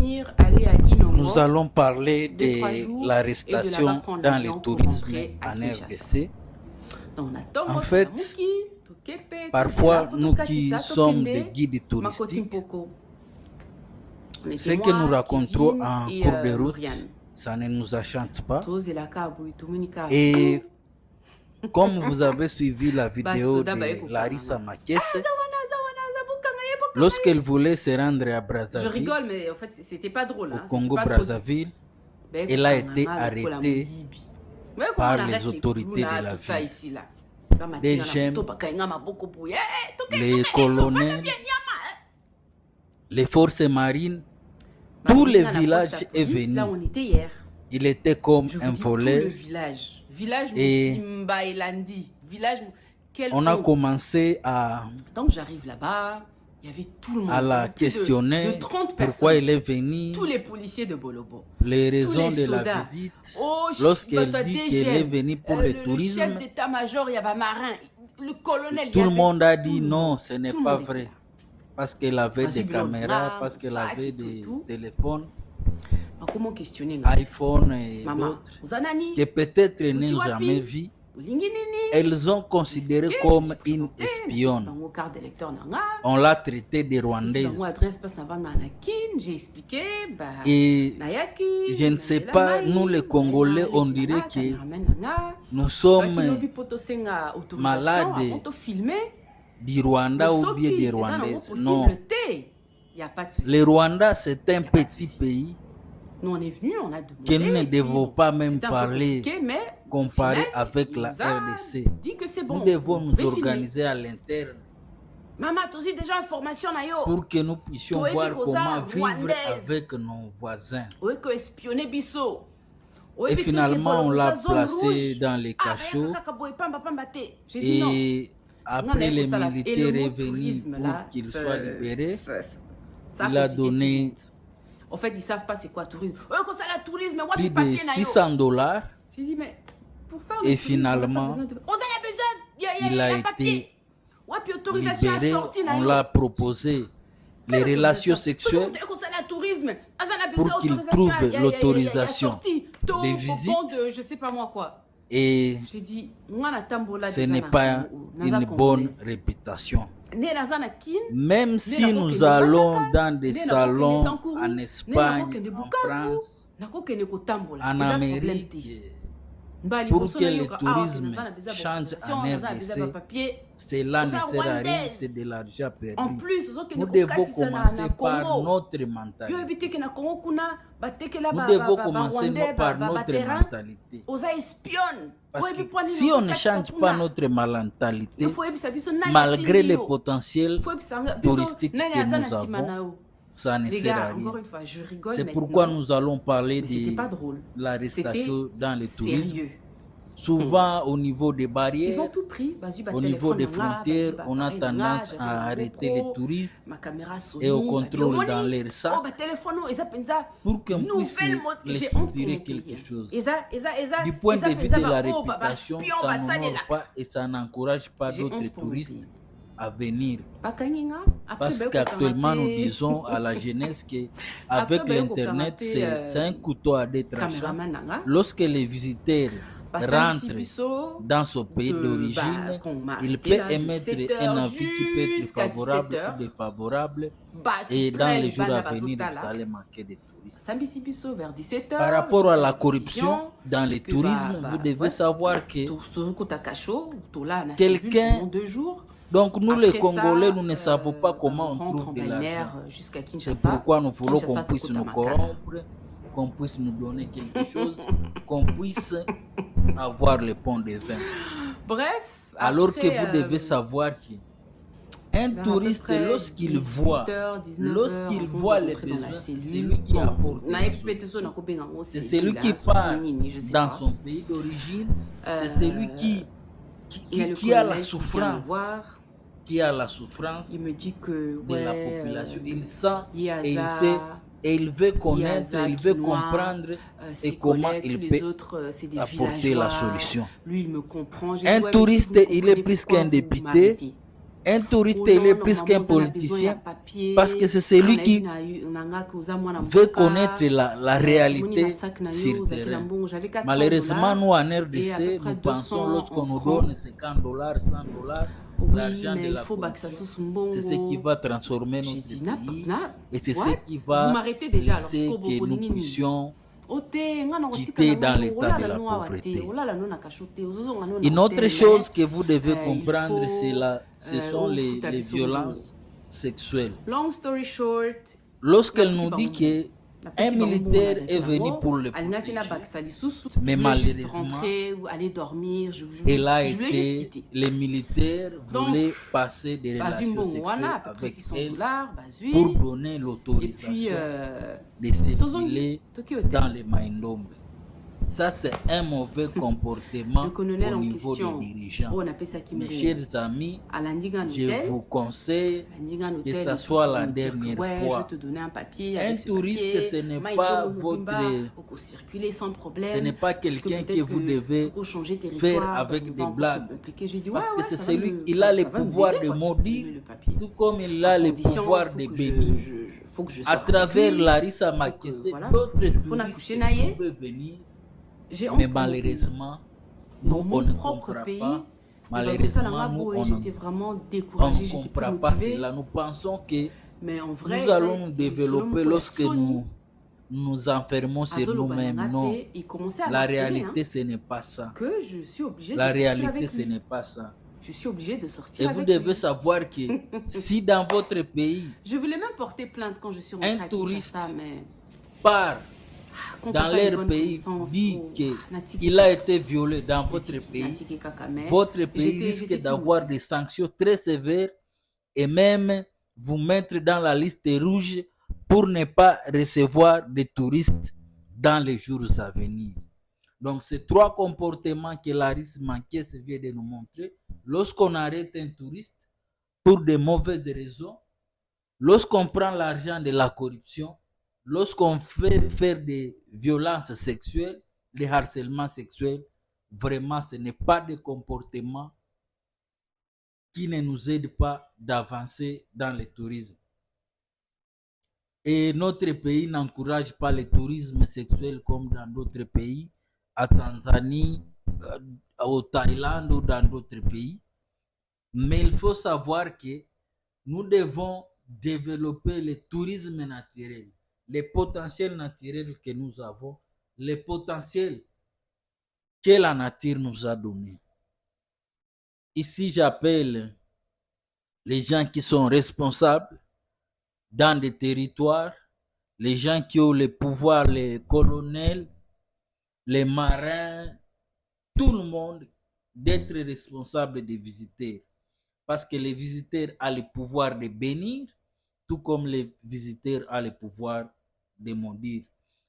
venir aller à Inongo. Nous allons parler 2-3 jours, de l'arrestation dans le tourisme en RDC. En fait, parfois, nous qui sommes des guides touristiques, ce que nous racontons en cours de route, ça ne nous enchante pas. Et comme vous avez suivi la vidéo de Larissa Makesse, lorsqu'elle voulait se rendre à Brazzaville, je rigole, mais en fait, c'était pas drôle. Au Congo-Brazzaville, elle a été arrêtée par les autorités de la ville. Des gemmes, les colonels, les forces marines, tous les villages est venu. Là, on était hier. Il était comme un Tout volet. le village. Village Et Mbaelandi. Village. On a commencé à Donc j'arrive là-bas, il y avait tout le monde. à la questionner de 30 pourquoi personnes. il est venu, Tous les policiers de Bolobo. les raisons les de la soldats. visite. Oh, Lorsqu'elle bah, dit toi, qu'elle est DGM, venue pour le le tourisme, chef d'état-major, il y avait marin. Le colonel. tout il y le avait monde a tout dit le non, monde. ce n'est Tout le pas monde était vrai. là. Parce qu'elle avait des caméras, parce qu'elle sac, avait tout, des tout. téléphones, Bah, comment questionner iPhone et Maman, d'autres, Zanani, que peut-être n'ont Uchiwapi, jamais vu. Ulinginini, Elles ont considéré comme une espionne. Bango carte d'électeur nanga. On l'a traitée de Bango rwandaise. adresse passe avant Nanakin, j'ai expliqué, bah, Et Nayaki, je ne sais pas, nous les Congolais, on dirait que nous sommes malades du Rwanda ou bien des Rwandaises. Non. Le Rwanda, c'est un petit pays Nous, on est venu, on a demandé. que nous ne devons puis, pas même c'était un peu parler, compliqué, mais comparer au final, avec il la nous a RDC. dit que c'est bon, Nous devons on nous pouvait organiser à l'interne Maman, tu aussi déjà information na yo. pour que nous puissions Toi, voir Ebiko, comment ça, vivre rwandaise. avec nos voisins. Oui, que espionner biso. Et finalement, on l'a placé dans les cachots. J'ai dit non. Et après, les militaires est venu pour qu'il soit libéré. Il a donné En fait, ils savent pas c'est quoi tourisme. Ouais, comme ça, la tourisme, ouais, plus papier de na yo. $600. J'ai dit, mais pour faire Et le tourisme, finalement, on a besoin il a été papier. Ouais, puis autorisation libéré. à sortir na On yo. l'a proposé les relations sexuelles pour qu'il trouve l'autorisation des visites. Je sais pas moi quoi. Et J'ai dit, ngana tambola ce déjà n'est na pas Congo, une naza bonne congolaise. réputation. Ne naza na kin, Même si na nous kokende allons Mbandaka, dans des ne na salons kokende Sankuru, en ne na Espagne, kokende en Bukavu, France, nakokende kotambola. en Eza problème Amérique, te. Mbali pour boso que na le yoka, tourisme naza na besoin de change autorisation, en naza na besoin de RDC, papier. cela ne Oza sert à rien, rwandaise. c'est de l'argent En perdu. plus, ozokende Nous devons kokatisa commencer na par Congo. notre Yo mentalité. ebiteke na Congo kuna batekela Nous ba devons ba commencer Rwandais, par ba notre terrain. mentalité. Oza espionne. Parce Oyebi que poani si na on ne kokatisa change kuna. pas notre mentalité, Il faut yebisa biso nani malgré atindi le yo. potentiel Faut yebisa biso touristique nani que aza nous na sima na avons, yo. ça ne Les sert à gars, rien. encore une fois, je rigole C'est maintenant. pourquoi nous allons parler Mais c'était pas de drôle. l'arrestation C'était dans le tourisme. sérieux. Souvent, au niveau des Ils barrières, ont tout pris. au niveau des frontières, on a tendance à arrêter les touristes ma caméra Sony, et au contrôle Moni. dans leur sac Oh, bah, téléphone, ils appellent ça pour qu'on puisse nouvelle mode. les J'ai honte soutirer qu'on quelque paye. chose. Du Du point de vue de la réputation, ça n'honore pas et ça n'encourage pas J'ai d'autres honte pour mon touristes pays. à venir. Parce Parce qu'actuellement, nous disons à la jeunesse qu'avec l'Internet, c'est un couteau à deux tranchants. Lorsque les visiteurs rentrent dans son pays d'origine, il peut émettre un avis qui peut être favorable ou défavorable. Et dans les jours à venir, vous allez manquer de touristes. Par rapport à la corruption dans le tourisme, vous devez savoir que quelqu'un... Donc nous les Congolais, nous ne savons pas comment on trouve de l'argent. C'est pourquoi nous voulons qu'on puisse nous corrompre, qu'on puisse nous donner quelque chose, qu'on puisse avoir le pont de vin. Bref. Alors que vous devez savoir qu'un touriste, lorsqu'il voit les besoins, c'est celui qui apporte les solutions. C'est celui qui part dans son pays d'origine, c'est celui qui a la souffrance. Qui a la souffrance il me dit que, de la population. Il sent et il sait et il veut connaître, il veut comprendre et comment il peut apporter la solution. Lui, il me comprend. Un touriste, il est plus qu'un député. Un touriste, il est plus qu'un politicien parce que c'est celui qui veut connaître la réalité sur le terrain. Malheureusement, nous en RDC, nous pensons lorsqu'on nous donne 50 $, 100 $, l'argent de la corruption, c'est ce qui va transformer notre pays et c'est ce qui va laisser que nous puissions quitter dans l'état de la pauvreté. Une autre chose que vous devez comprendre, ce sont les violences sexuelles. Lorsqu'elle nous dit qu'un militaire est venu pour le protéger, mais malheureusement, les militaires voulaient passer des relations sexuelles avec elle pour donner l'autorisation de circuler dans les Maïndombe. Ça, c'est un mauvais comportement au niveau des dirigeants. Mes chers amis, je vous conseille que ce soit la dernière fois. Un touriste, ce n'est pas ce n'est pas quelqu'un que vous devez faire avec des blagues. Parce que c'est celui qui a le pouvoir de maudire, tout comme il a le pouvoir de bénir. À travers Larissa Makessé, d'autres touristes peuvent venir. Mais malheureusement, nous, on ne comprend pas. Malheureusement, nous, on ne comprend pas cela. Nous pensons que nous allons nous développer lorsque nous nous enfermons sur nous-mêmes. Non, la réalité, ce n'est pas ça. La réalité, ce n'est pas ça. Je suis obligée de sortir. Et vous devez savoir que si dans votre pays, je voulais même porter plainte quand je suis rentrée un touriste part dans leur pays, dit qu'il a été violé dans votre pays risque d'avoir des sanctions très sévères et même vous mettre dans la liste rouge pour ne pas recevoir des touristes dans les jours à venir. Donc, ces trois comportements que Larissa Makessé vient de nous montrer, lorsqu'on arrête un touriste pour de mauvaises raisons, lorsqu'on prend l'argent de la corruption, lorsqu'on fait faire des violences sexuelles, des harcèlements sexuels, vraiment, ce n'est pas des comportements qui ne nous aident pas d'avancer dans le tourisme. Et notre pays n'encourage pas le tourisme sexuel comme dans d'autres pays, à Tanzanie, au Thaïlande ou dans d'autres pays. Mais il faut savoir que nous devons développer le tourisme naturel, les potentiels naturels que nous avons, les potentiels que la nature nous a donnés. Ici, j'appelle les gens qui sont responsables dans des territoires, les gens qui ont le pouvoir, les colonels, les marins, tout le monde d'être responsable des visiteurs. Parce que les visiteurs ont le pouvoir de bénir, tout comme les visiteurs ont le pouvoir de maudire.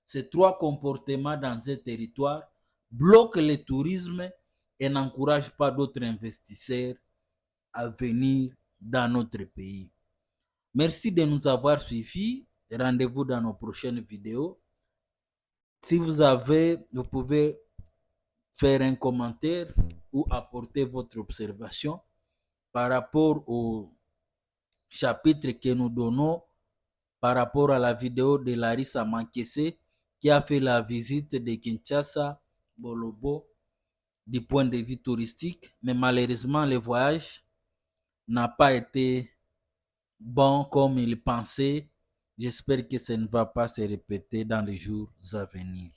Ces trois comportements dans un territoire bloquent le tourisme et n'encouragent pas d'autres investisseurs à venir dans notre pays. Merci de nous avoir suivis. Rendez-vous dans nos prochaines vidéos. Si vous pouvez faire un commentaire ou apporter votre observation par rapport au chapitre que nous donnons par rapport à la vidéo de Larissa Makessé qui a fait la visite de Kinshasa, Bolobo, du point de vue touristique. Mais malheureusement, le voyage n'a pas été bon comme il pensait. J'espère que ça ne va pas se répéter dans les jours à venir.